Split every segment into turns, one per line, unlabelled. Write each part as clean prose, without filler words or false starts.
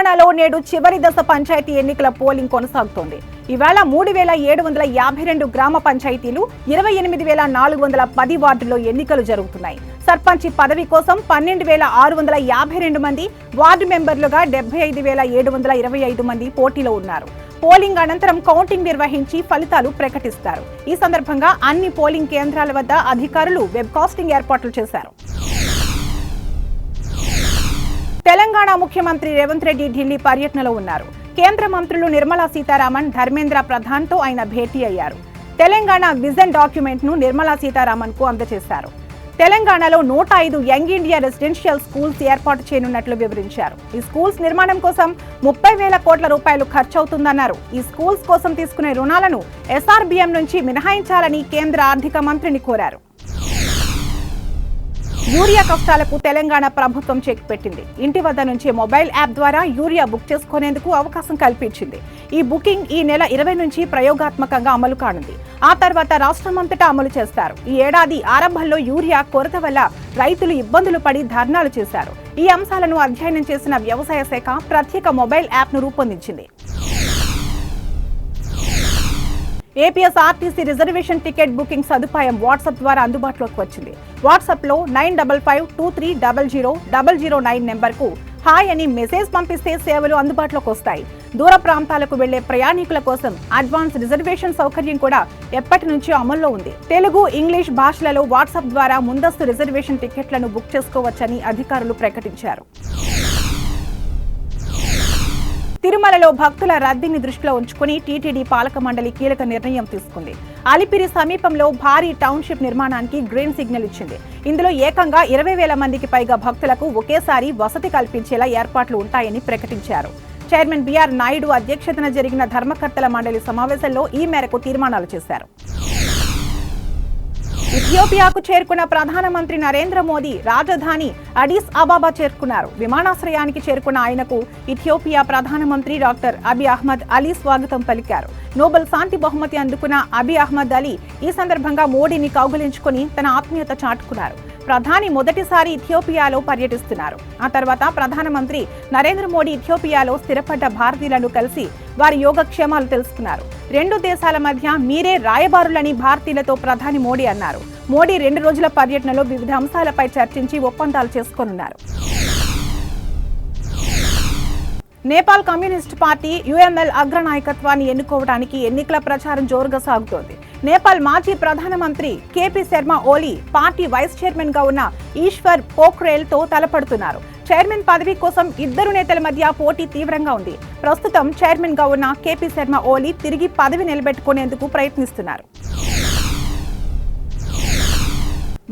తెలంగాణలో నేడు చివరి దశ పంచాయతీ ఎన్నికల పోలింగ్ కొనసాగుతోంది. ఇవాళ 3752 గ్రామ పంచాయతీలు, 28410 వార్డుల్లో ఎన్నికలు జరుగుతున్నాయి. సర్పంచ్ పదవి కోసం 12652 మంది, వార్డు మెంబర్లుగా 75725 మంది పోటీలో ఉన్నారు. పోలింగ్ అనంతరం కౌంటింగ్ నిర్వహించి ఫలితాలు ప్రకటిస్తారు. ఈ సందర్భంగా అన్ని పోలింగ్ కేంద్రాల వద్ద అధికారులు వెబ్కాస్టింగ్ ఏర్పాట్లు చేశారు. తెలంగాణ ముఖ్యమంత్రి రేవంత్ రెడ్డి ఢిల్లీ పర్యటనలో ఉన్నారు. కేంద్ర మంత్రులు నిర్మలా సీతారామన్, ధర్మేంద్ర ప్రధాన్ తో ఆయన భేటీ అయ్యారు. తెలంగాణ విజన్ డాక్యుమెంట్ ను నిర్మలా సీతారామన్ కు అందజేశారు. తెలంగాణలో 105 యంగ్ ఇండియా రెసిడెన్షియల్ స్కూల్స్ ఏర్పాటు చేయనున్నట్లు వివరించారు. ఈ స్కూల్స్ నిర్మాణం కోసం 30,000 కోట్ల రూపాయలు ఖర్చవుతుందన్నారు. ఈ స్కూల్స్ కోసం తీసుకునే రుణాలను SRBM నుంచి మినహాయించాలని కేంద్ర ఆర్థిక మంత్రిని కోరారు. యూరియా కష్టాలకు తెలంగాణ ప్రభుత్వం చెక్ పెట్టింది. ఇంటి వద్ద నుంచి మొబైల్ యాప్ ద్వారా యూరియా బుక్ చేసుకునేందుకు అవకాశం కల్పించింది. ఈ బుకింగ్ ఈ నెల 20 నుంచి ప్రయోగాత్మకంగా అమలు కానుంది. ఆ తర్వాత రాష్ట్రమంతటా అమలు చేస్తారు. ఈ ఏడాది ఆరంభంలో యూరియా కొరత వల్ల రైతులు ఇబ్బందులు పడి ధర్నాలు చేశారు. ఈ అంశాలను అధ్యయనం చేసిన వ్యవసాయ శాఖ ప్రత్యేక మొబైల్ యాప్ ను రూపొందించింది. ఏపీఎస్ఆర్టీసీ రిజర్వేషన్ టికెట్ బుకింగ్ సదుపాయం వాట్సాప్ ద్వారా అందుబాటులోకి వచ్చింది. వాట్సాప్ లో 9552300009 నెంబర్కు హాయ్ అని మెసేజ్ పంపిస్తే సేవలు అందుబాటులోకి వస్తాయి. దూర ప్రాంతాలకు వెళ్లే ప్రయాణికుల కోసం అడ్వాన్స్ రిజర్వేషన్ సౌకర్యం కూడా ఎప్పటి నుంచో అమల్లో ఉంది. తెలుగు, ఇంగ్లీష్ భాషలలో వాట్సాప్ ద్వారా ముందస్తు రిజర్వేషన్ టికెట్లను బుక్ చేసుకోవచ్చని అధికారులు ప్రకటించారు. తిరుమలలో భక్తుల రద్దీని దృష్టిలో ఉంచుకుని టీటీడీ పాలక మండలి కీలక నిర్ణయం తీసుకుంది. అలిపిరి సమీపంలో భారీ టౌన్షిప్ నిర్మాణానికి గ్రీన్ సిగ్నల్ ఇచ్చింది. ఇందులో ఏకంగా 20,000 మందికి పైగా భక్తులకు ఒకేసారి వసతి కల్పించేలా ఏర్పాట్లు ఉంటాయని ప్రకటించారు. చైర్మన్ బిఆర్ నాయుడు అధ్యక్షతన జరిగిన ధర్మకర్తల మండలి సమావేశంలో ఈ మేరకు తీర్మానాలు చేశారు. ఇథియోపియాకు చేరుకున్న ప్రధానమంత్రి నరేంద్ర మోదీ రాజధాని అడిస్ అబాబా చేరుకున్నారు. విమానాశ్రయానికి చేరుకున్న ఆయనకు ఇథియోపియా ప్రధానమంత్రి డాక్టర్ అబీ అహ్మద్ అలీ స్వాగతం పలికారు. నోబెల్ శాంతి బహుమతి అందుకున్న అబీ అహ్మద్ అలీ ఈ సందర్భంగా మోడీని కౌగిలించుకుని తన ఆత్మీయత చాటుకున్నారు. ప్రధాని మొదటిసారి ఇథియోపియాలో పర్యటిస్తున్నారు. ఆ తర్వాత ప్రధానమంత్రి నరేంద్ర మోడీ ఇథియోపియాలో స్థిరపడ్డ భారతీయులను కలిసి వారి యోగక్షేమాలు తెలుసుకున్నారు. 2 దేశాల మధ్య మీరే రాయబారులని భారతీయులతో ప్రధాని మోడీ అన్నారు. మోడీ 2 రోజుల పర్యటనలో వివిధ అంశాలపై చర్చించి ఒప్పందాలు చేసుకోనున్నారు. నేపాల్ కమ్యూనిస్ట్ పార్టీ UML అగ్రనాయకత్వాన్ని ఎన్నుకోవడానికి ఎన్నికల ప్రచారం జోరుగా సాగుతోంది. నేపాల్ మాజీ ప్రధానమంత్రి KP శర్మ ఓలీ పార్టీ వైస్ చైర్మన్ గా ఉన్న ఈశ్వర్ పోఖ్రేల్ తో తలపడుతున్నారు. చైర్మన్ పదవి కోసం 2 నేతల మధ్య పోటీ తీవ్రంగా ఉంది. ప్రస్తుతం చైర్మన్ గా ఉన్న KP శర్మ ఓలీ తిరిగి పదవి నిలబెట్టుకునేందుకు ప్రయత్నిస్తున్నారు.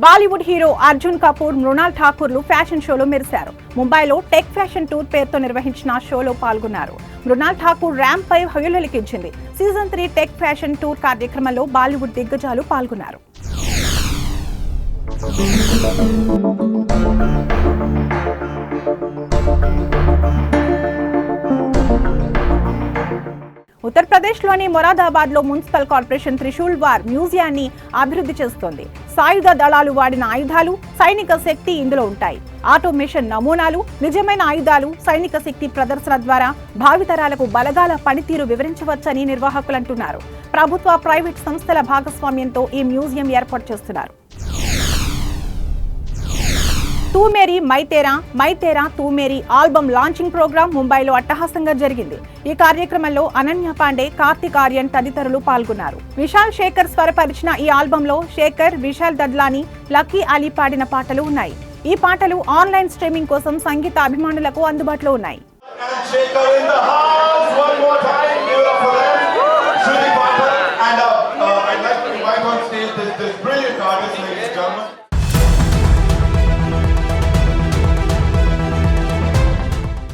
బాలీవుడ్ హీరో అర్జున్ కపూర్, మృణాల్ ఠాకూర్లు ఫ్యాషన్ షోలో మెరిశారు. ముంబైలో టెక్ ఫ్యాషన్ టూర్ పేరుతో నిర్వహించిన షోలో పాల్గొన్నారు. మృణాల్ ఠాకూర్ ర్యాంప్ పై హొయలులెక్కించింది. సీజన్ 3 టెక్ ఫ్యాషన్ టూర్ కార్యక్రమంలో బాలీవుడ్ దిగ్గజాలు పాల్గొన్నారు. ఉత్తరప్రదేశ్లోని మొరాదాబాద్లో మున్సిపల్ కార్పొరేషన్ త్రిశూల్ వార్ మ్యూజియాన్ని అభివృద్ధి చేస్తోంది. సాయుధ దళాలు వాడిన ఆయుధాలు, సైనిక శక్తి ఇందులో ఉంటాయి. ఆటోమేషన్ నమూనాలు, నిజమైన ఆయుధాలు, సైనిక శక్తి ప్రదర్శన ద్వారా భావితరాలకు బలగాల పనితీరు వివరించవచ్చని నిర్వాహకులు అంటున్నారు. ప్రభుత్వ, ప్రైవేట్ సంస్థల భాగస్వామ్యంతో ఈ మ్యూజియం ఏర్పాటు చేస్తున్నారు. తూ మేరీ మైతేరా, మైతేరా తూ మేరీ ఆల్బమ్ లాంచింగ్ ప్రోగ్రాం ముంబైలో అట్టహాసంగా జరిగింది. ఈ కార్యక్రమంలో అనన్య పాండే, కార్తిక్ ఆర్యన్ తదితరులు పాల్గొన్నారు. విశాల్ శేఖర్ స్వరపరిచిన ఈ ఆల్బంలో శేఖర్, విశాల్ దద్లాని, లక్కీ అలీ పాడిన పాటలు ఉన్నాయి. ఈ పాటలు ఆన్లైన్ స్ట్రీమింగ్ కోసం సంగీత అభిమానులకు అందుబాటులో ఉన్నాయి.
I'd like to invite on stage this brilliant artist, ladies and gentlemen.